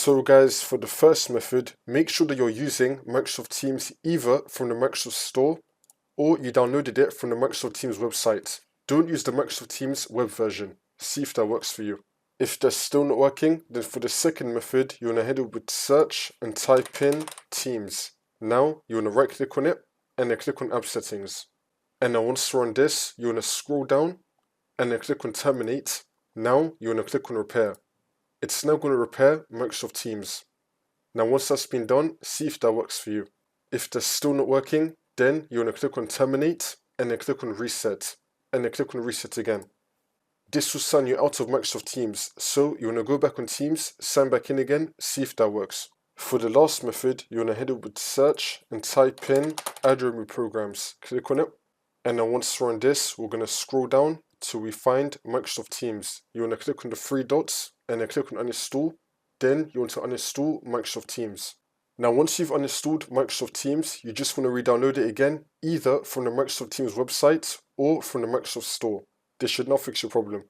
So guys, for the first method, make sure that you're using Microsoft Teams either from the Microsoft Store or you downloaded it from the Microsoft Teams website. Don't use the Microsoft Teams web version. See if that works for you. If that's still not working, then for the second method, you want to head over to search and type in Teams. Now, you want to right click on it and then click on App Settings. And now once you're on this, you want to scroll down and then click on Terminate. Now, you want to click on Repair. It's now going to repair Microsoft Teams. Now once that's been done, see if that works for you. If that's still not working, then you want to click on Terminate and then click on Reset and then click on Reset again. This will sign you out of Microsoft Teams, so you want to go back on Teams, sign back in again, see if that works. For the last method, you want to head over to search and type in Add or Remove Programs. Click on it, and then once we're on this, we're going to scroll down till we find Microsoft Teams. You want to click on the three dots and then click on Uninstall. Then you want to uninstall Microsoft Teams. Now once you've uninstalled Microsoft Teams, you just want to re-download it again, either from the Microsoft Teams website or from the Microsoft Store. This should now fix your problem.